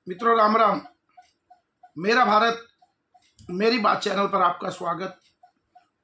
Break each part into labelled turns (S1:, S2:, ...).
S1: मित्रों राम राम। मेरा भारत मेरी बात चैनल पर आपका स्वागत।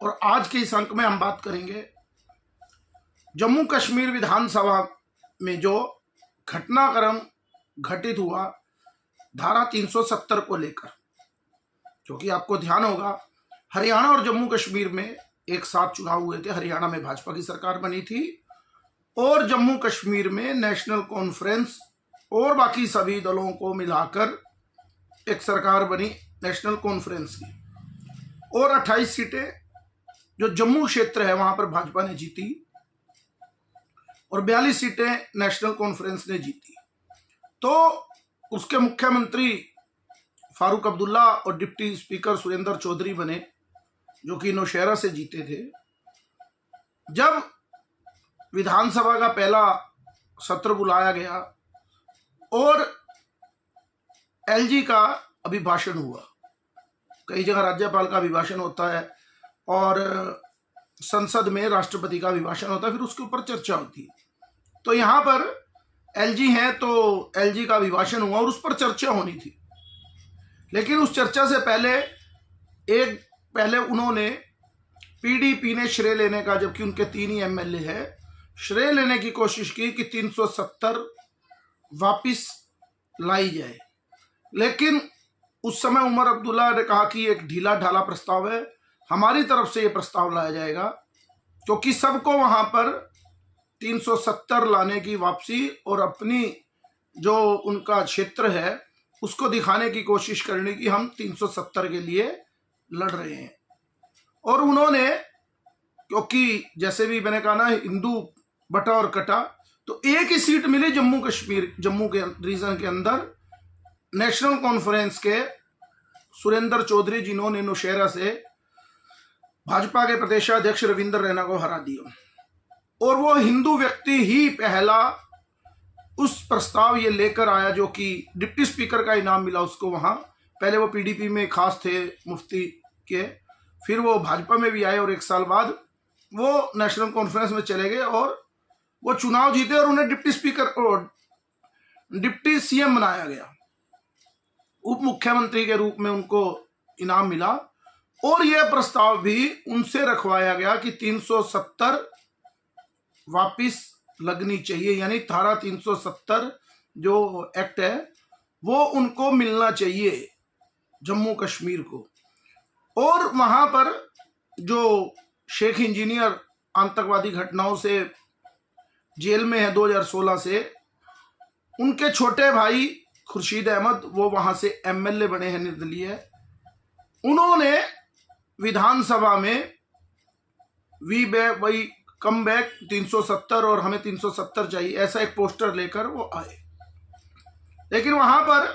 S1: और आज के इस अंक में हम बात करेंगे जम्मू कश्मीर विधानसभा में जो घटनाक्रम घटित हुआ धारा 370 को लेकर। क्योंकि आपको ध्यान होगा हरियाणा और जम्मू कश्मीर में एक साथ चुनाव हुए थे। हरियाणा में भाजपा की सरकार बनी थी और जम्मू कश्मीर में नेशनल कॉन्फ्रेंस और बाकी सभी दलों को मिलाकर एक सरकार बनी नेशनल कॉन्फ्रेंस की। और 28 सीटें जो जम्मू क्षेत्र है वहां पर भाजपा ने जीती और 42 सीटें नेशनल कॉन्फ्रेंस ने जीती। तो उसके मुख्यमंत्री फारूक अब्दुल्ला और डिप्टी स्पीकर सुरेंद्र चौधरी बने, जो कि नौशहरा से जीते थे। जब विधानसभा का पहला सत्र बुलाया गया और एलजी का अभिभाषण हुआ, कई जगह राज्यपाल का अभिभाषण होता है और संसद में राष्ट्रपति का अभिभाषण होता है, फिर उसके ऊपर चर्चा होती है। तो यहाँ पर एलजी है तो एलजी का अभिभाषण हुआ और उस पर चर्चा होनी थी। लेकिन उस चर्चा से पहले उन्होंने पीडीपी ने श्रेय लेने का, जबकि उनके 3 ही एमएलए है, श्रेय लेने की कोशिश की कि 370 वापिस लाई जाए। लेकिन उस समय उमर अब्दुल्ला ने कहा कि एक ढीला ढाला प्रस्ताव है, हमारी तरफ से ये प्रस्ताव लाया जाएगा, क्योंकि सबको वहां पर 370 लाने की वापसी और अपनी जो उनका क्षेत्र है उसको दिखाने की कोशिश करने की, हम 370 के लिए लड़ रहे हैं। और उन्होंने, क्योंकि जैसे भी मैंने कहा ना, हिंदू बटा और कटा, तो एक ही सीट मिली जम्मू के रीजन के अंदर नेशनल कॉन्फ्रेंस के सुरेंद्र चौधरी, जिन्होंने नौशहरा से भाजपा के प्रदेशाध्यक्ष रविंद्र रैना को हरा दिया। और वो हिंदू व्यक्ति ही पहला उस प्रस्ताव ये लेकर आया जो कि डिप्टी स्पीकर का इनाम मिला उसको। वहां पहले वो पीडीपी में खास थे मुफ्ती के, फिर वो भाजपा में भी आए और 1 साल बाद वो नेशनल कॉन्फ्रेंस में चले गए और वो चुनाव जीते और उन्हें डिप्टी सीएम बनाया गया। उप मुख्यमंत्री के रूप में उनको इनाम मिला और यह प्रस्ताव भी उनसे रखवाया गया कि 370 वापिस लगनी चाहिए, यानी धारा 370 जो एक्ट है वो उनको मिलना चाहिए जम्मू कश्मीर को। और वहां पर जो शेख इंजीनियर आतंकवादी घटनाओं से जेल में है 2016 से, उनके छोटे भाई खुर्शीद अहमद, वो वहां से एमएलए बने हैं निर्दलीय। उन्होंने विधानसभा में वी कम बैक 370 और हमें 370 चाहिए, ऐसा एक पोस्टर लेकर वो आए। लेकिन वहां पर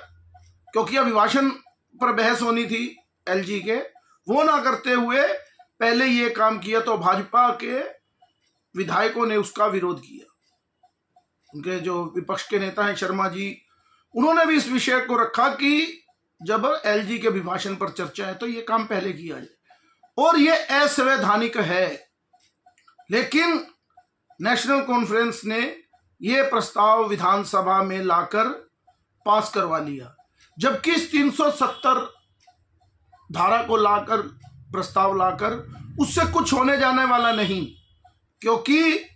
S1: क्योंकि अभिभाषण पर बहस होनी थी एलजी के, वो ना करते हुए पहले ये काम किया, तो भाजपा के विधायकों ने उसका विरोध किया। उनके जो विपक्ष के नेता हैं शर्मा जी, उन्होंने भी इस विषय को रखा कि जब एलजी के अभिभाषण पर चर्चा है तो ये काम पहले किया जाए और ये असंवैधानिक है। लेकिन नेशनल कॉन्फ्रेंस ने ये प्रस्ताव विधानसभा में लाकर पास करवा लिया, जबकि इस 370 धारा को लाकर, प्रस्ताव लाकर, उससे कुछ होने जाने वाला नहीं, क्योंकि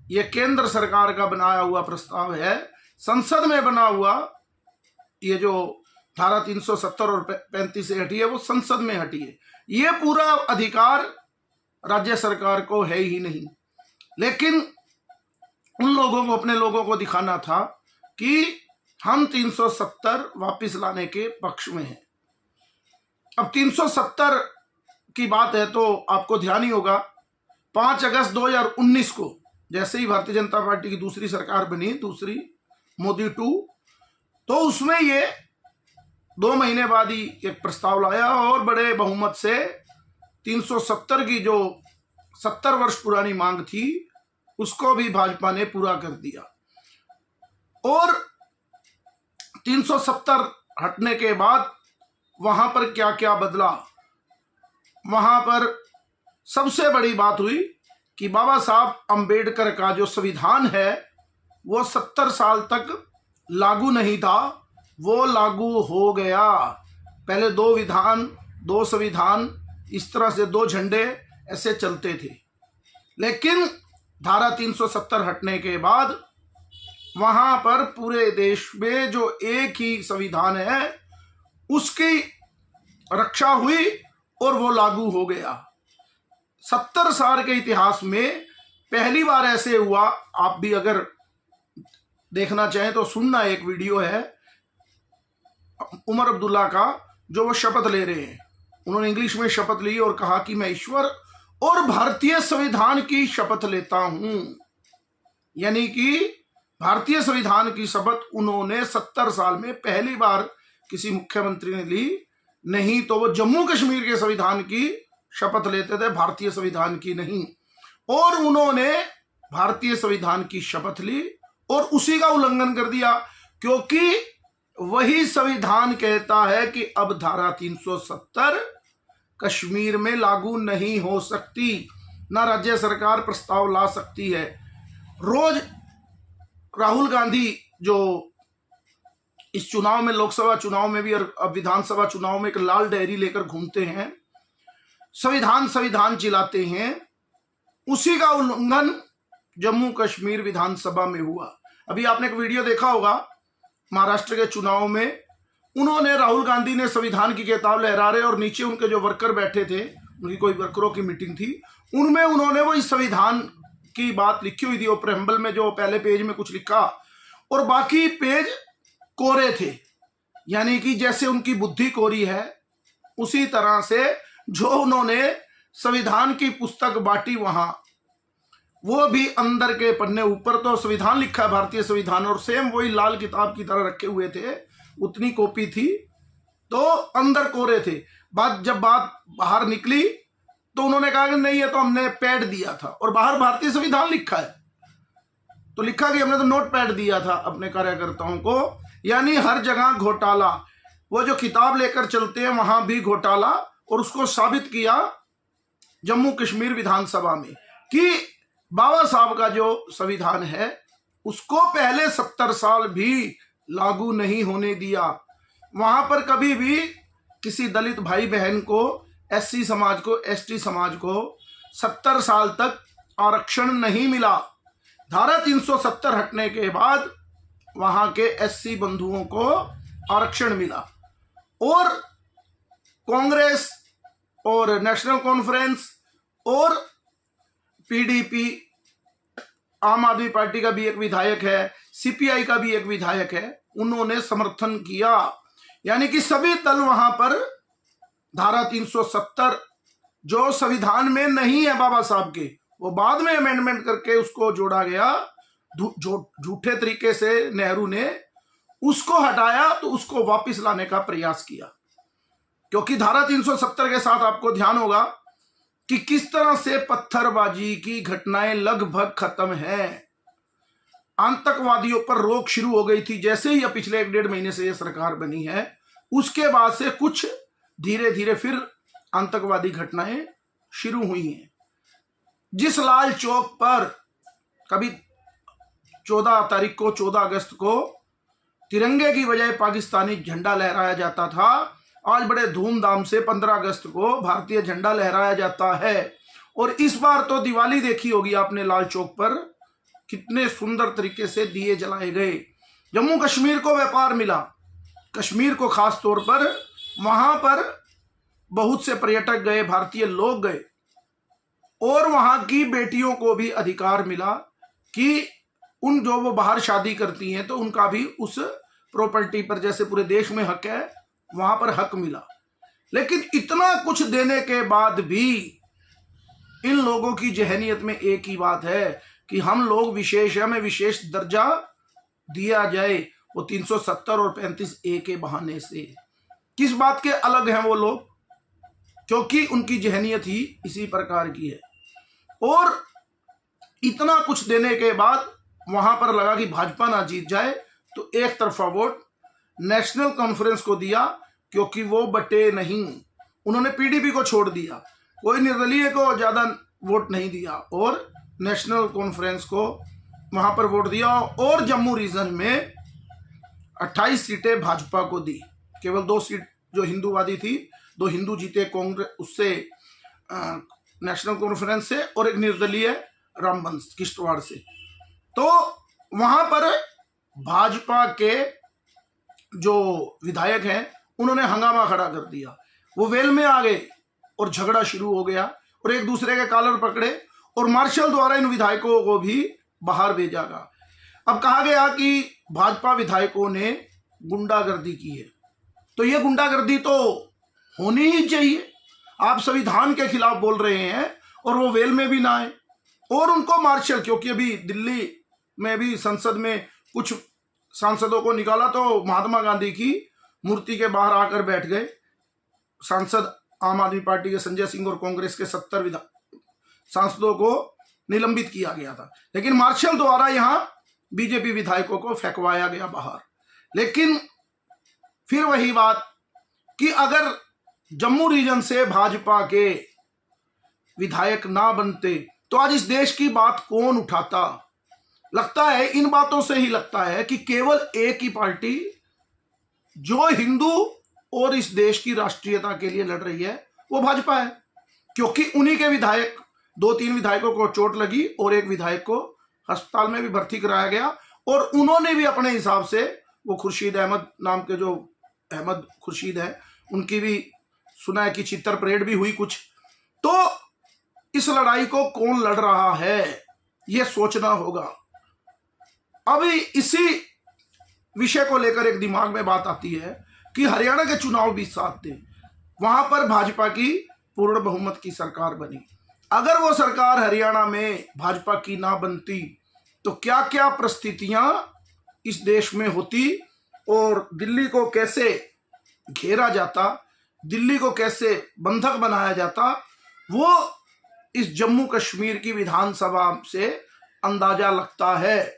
S1: ये केंद्र सरकार का बनाया हुआ प्रस्ताव है। संसद में बना हुआ ये जो धारा 370 और 35 से हटी है वो संसद में हटी है। ये पूरा अधिकार राज्य सरकार को है ही नहीं। लेकिन उन लोगों को, अपने लोगों को दिखाना था कि हम 370 वापस लाने के पक्ष में हैं। अब 370 की बात है तो आपको ध्यान ही होगा 5 अगस्त 2019 को, जैसे ही भारतीय जनता पार्टी की दूसरी सरकार बनी, दूसरी मोदी 2, तो उसमें ये 2 महीने बाद ही एक प्रस्ताव लाया और बड़े बहुमत से 370 की जो 70 वर्ष पुरानी मांग थी उसको भी भाजपा ने पूरा कर दिया। और 370 हटने के बाद वहां पर क्या क्या बदला, वहां पर सबसे बड़ी बात हुई कि बाबा साहब अंबेडकर का जो संविधान है वो 70 साल तक लागू नहीं था वो लागू हो गया। पहले 2 विधान 2 संविधान इस तरह से 2 झंडे ऐसे चलते थे, लेकिन धारा 370 हटने के बाद वहां पर पूरे देश में जो एक ही संविधान है उसकी रक्षा हुई और वो लागू हो गया। 70 साल के इतिहास में पहली बार ऐसे हुआ। आप भी अगर देखना चाहें तो सुनना, एक वीडियो है उमर अब्दुल्ला का, जो वो शपथ ले रहे हैं। उन्होंने इंग्लिश में शपथ ली और कहा कि मैं ईश्वर और भारतीय संविधान की शपथ लेता हूं। यानी कि भारतीय संविधान की शपथ उन्होंने 70 साल में पहली बार किसी मुख्यमंत्री ने ली। नहीं तो वो जम्मू कश्मीर के संविधान की शपथ लेते थे, भारतीय संविधान की नहीं। और उन्होंने भारतीय संविधान की शपथ ली और उसी का उल्लंघन कर दिया, क्योंकि वही संविधान कहता है कि अब धारा 370 कश्मीर में लागू नहीं हो सकती, ना राज्य सरकार प्रस्ताव ला सकती है। रोज राहुल गांधी जो इस चुनाव में, लोकसभा चुनाव में भी और अब विधानसभा चुनाव में, एक लाल डायरी लेकर घूमते हैं, संविधान चिल्लाते हैं, उसी का उल्लंघन जम्मू कश्मीर विधानसभा में हुआ। अभी आपने एक वीडियो देखा होगा महाराष्ट्र के चुनाव में, उन्होंने, राहुल गांधी ने संविधान की किताब लहरा रहे और नीचे उनके जो वर्कर बैठे थे, उनकी कोई वर्करों की मीटिंग थी, उनमें उन्होंने वो इस संविधान की बात लिखी हुई थी। वो प्रेम्बल में जो पहले पेज में कुछ लिखा और बाकी पेज कोरे थे। यानी कि जैसे उनकी बुद्धि कोरी है, उसी तरह से जो उन्होंने संविधान की पुस्तक बांटी वहां, वो भी अंदर के पन्ने ऊपर तो संविधान लिखा है, भारतीय संविधान, और सेम वही लाल किताब की तरह रखे हुए थे, उतनी कॉपी थी, तो अंदर कोरे थे। जब बात बाहर निकली तो उन्होंने कहा कि नहीं, ये तो हमने पैड दिया था, और बाहर भारतीय संविधान लिखा है। तो लिखा कि हमने तो नोट पैड दिया था अपने कार्यकर्ताओं को। यानी हर जगह घोटाला। वो जो किताब लेकर चलते हैं वहां भी घोटाला, और उसको साबित किया जम्मू कश्मीर विधानसभा में कि बाबा साहब का जो संविधान है उसको पहले 70 साल भी लागू नहीं होने दिया। वहां पर कभी भी किसी दलित भाई बहन को, एससी समाज को, एसटी समाज को 70 साल तक आरक्षण नहीं मिला। धारा 370 हटने के बाद वहां के एससी बंधुओं को आरक्षण मिला, और कांग्रेस और नेशनल कॉन्फ्रेंस और पीडीपी, आम आदमी पार्टी का भी एक विधायक है, सीपीआई का भी एक विधायक है, उन्होंने समर्थन किया। यानी कि सभी दल वहां पर धारा 370 जो संविधान में नहीं है बाबा साहब के, वो बाद में अमेंडमेंट करके उसको जोड़ा गया। झूठे तरीके से नेहरू ने उसको हटाया, तो उसको वापस लाने का प्रयास किया। क्योंकि धारा 370 के साथ आपको ध्यान होगा कि किस तरह से पत्थरबाजी की घटनाएं लगभग खत्म हैं। आतंकवादियों पर रोक शुरू हो गई थी जैसे ही पिछले 1-1.5 महीने से यह सरकार बनी है, उसके बाद से कुछ धीरे धीरे फिर आतंकवादी घटनाएं शुरू हुई हैं। जिस लाल चौक पर कभी 14 तारीख को, 14 अगस्त को तिरंगे की बजाय पाकिस्तानी झंडा लहराया जाता था, आज बड़े धूमधाम से 15 अगस्त को भारतीय झंडा लहराया जाता है। और इस बार तो दिवाली देखी होगी आपने, लाल चौक पर कितने सुंदर तरीके से दिए जलाए गए। जम्मू कश्मीर को व्यापार मिला, कश्मीर को खास तौर पर, वहां पर बहुत से पर्यटक गए, भारतीय लोग गए, और वहां की बेटियों को भी अधिकार मिला कि उन जो वो बाहर शादी करती हैं तो उनका भी उस प्रॉपर्टी पर जैसे पूरे देश में हक है, वहां पर हक मिला। लेकिन इतना कुछ देने के बाद भी इन लोगों की जहनियत में एक ही बात है कि हम लोग विशेष है, हमें विशेष दर्जा दिया जाए, वो 370 और 35A के बहाने से। किस बात के अलग हैं वो लोग? क्योंकि उनकी जहनियत ही इसी प्रकार की है। और इतना कुछ देने के बाद वहां पर लगा कि भाजपा ना जीत जाए, तो एक तरफा वोट नेशनल कॉन्फ्रेंस को दिया, क्योंकि वो बटे नहीं। उन्होंने पीडीपी को छोड़ दिया, कोई निर्दलीय को ज्यादा वोट नहीं दिया, और नेशनल कॉन्फ्रेंस को वहां पर वोट दिया। और जम्मू रीजन में 28 सीटें भाजपा को दी। केवल 2 सीट जो हिंदूवादी थी, 2 हिंदू जीते कांग्रेस उससे, नेशनल कॉन्फ्रेंस से, और एक निर्दलीय रामबंश किश्तवाड़ से। तो वहां पर भाजपा के जो विधायक हैं उन्होंने हंगामा खड़ा कर दिया, वो वेल में आ गए और झगड़ा शुरू हो गया और एक दूसरे के कॉलर पकड़े और मार्शल द्वारा इन विधायकों को भी बाहर भेजा गया। अब कहा गया कि भाजपा विधायकों ने गुंडागर्दी की है, तो ये गुंडागर्दी तो होनी ही चाहिए। आप संविधान के खिलाफ बोल रहे हैं और वो वेल में भी ना आए और उनको मार्शल, क्योंकि अभी दिल्ली में भी संसद में कुछ सांसदों को निकाला तो महात्मा गांधी की मूर्ति के बाहर आकर बैठ गए सांसद। आम आदमी पार्टी के संजय सिंह और कांग्रेस के 70 सांसदों को निलंबित किया गया था, लेकिन मार्शल द्वारा यहां बीजेपी विधायकों को फेंकवाया गया बाहर। लेकिन फिर वही बात कि अगर जम्मू रीजन से भाजपा के विधायक ना बनते तो आज इस देश की बात कौन उठाता। लगता है इन बातों से ही लगता है कि केवल एक ही पार्टी जो हिंदू और इस देश की राष्ट्रीयता के लिए लड़ रही है वो भाजपा है, क्योंकि उन्हीं के विधायक, 2-3 विधायकों को चोट लगी और एक विधायक को अस्पताल में भी भर्ती कराया गया और उन्होंने भी अपने हिसाब से, वो खुर्शीद अहमद नाम के जो अहमद खुर्शीद है, उनकी भी सुना है कि चित्तर परेड भी हुई कुछ। तो इस लड़ाई को कौन लड़ रहा है यह सोचना होगा। अभी इसी विषय को लेकर एक दिमाग में बात आती है कि हरियाणा के चुनाव भी साथ थे, वहां पर भाजपा की पूर्ण बहुमत की सरकार बनी। अगर वो सरकार हरियाणा में भाजपा की ना बनती तो क्या क्या परिस्थितियां इस देश में होती और दिल्ली को कैसे घेरा जाता, दिल्ली को कैसे बंधक बनाया जाता, वो इस जम्मू कश्मीर की विधानसभा से अंदाजा लगता है।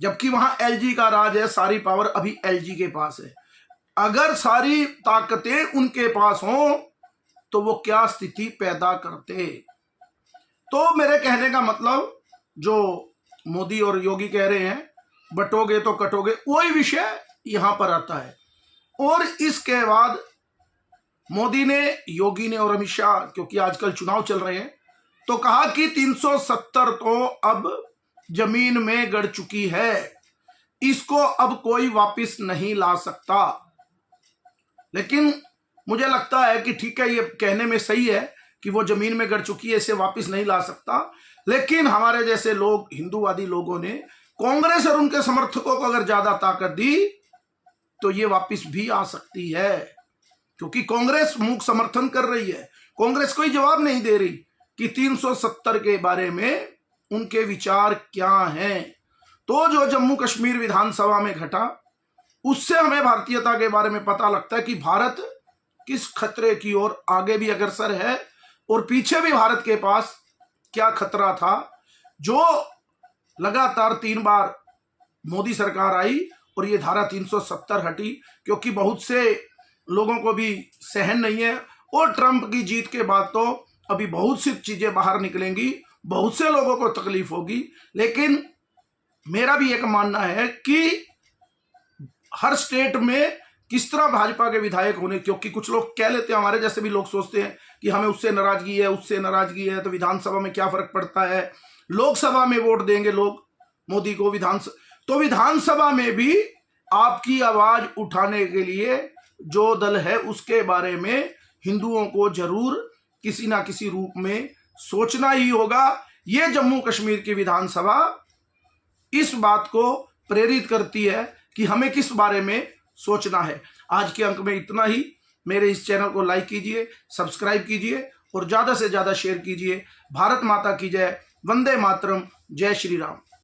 S1: जबकि वहां एलजी का राज है, सारी पावर अभी एलजी के पास है। अगर सारी ताकतें उनके पास हों तो वो क्या स्थिति पैदा करते। तो मेरे कहने का मतलब, जो मोदी और योगी कह रहे हैं बटोगे तो कटोगे, वही विषय यहां पर आता है। और इसके बाद मोदी ने, योगी ने और अमित शाह, क्योंकि आजकल चुनाव चल रहे हैं, तो कहा कि 370 तो अब जमीन में गड़ चुकी है, इसको अब कोई वापस नहीं ला सकता। लेकिन मुझे लगता है कि ठीक है, ये कहने में सही है कि वो जमीन में गड़ चुकी है, इसे वापस नहीं ला सकता। लेकिन हमारे जैसे लोग, हिंदूवादी लोगों ने कांग्रेस और उनके समर्थकों को अगर ज्यादा ताकत दी तो ये वापस भी आ सकती है, क्योंकि कांग्रेस मूक समर्थन कर रही है। कांग्रेस कोई जवाब नहीं दे रही कि 370 के बारे में उनके विचार क्या हैं। तो जो जम्मू कश्मीर विधानसभा में घटा, उससे हमें भारतीयता के बारे में पता लगता है कि भारत किस खतरे की ओर आगे भी अग्रसर है और पीछे भी भारत के पास क्या खतरा था। जो लगातार 3 बार मोदी सरकार आई और ये धारा 370 हटी, क्योंकि बहुत से लोगों को भी सहन नहीं है। और ट्रंप की जीत के बाद तो अभी बहुत सी चीजें बाहर निकलेंगी, बहुत से लोगों को तकलीफ होगी। लेकिन मेरा भी एक मानना है कि हर स्टेट में किस तरह भाजपा के विधायक होने, क्योंकि कुछ लोग कह लेते हैं, हमारे जैसे भी लोग सोचते हैं कि हमें उससे नाराजगी है, उससे नाराजगी है, तो विधानसभा में क्या फर्क पड़ता है, लोकसभा में वोट देंगे लोग मोदी को, तो विधानसभा में भी आपकी आवाज उठाने के लिए जो दल है उसके बारे में हिंदुओं को जरूर किसी ना किसी रूप में सोचना ही होगा। ये जम्मू कश्मीर की विधानसभा इस बात को प्रेरित करती है कि हमें किस बारे में सोचना है। आज के अंक में इतना ही। मेरे इस चैनल को लाइक कीजिए, सब्सक्राइब कीजिए और ज्यादा से ज्यादा शेयर कीजिए। भारत माता की जय, वंदे मातरम, जय श्री राम।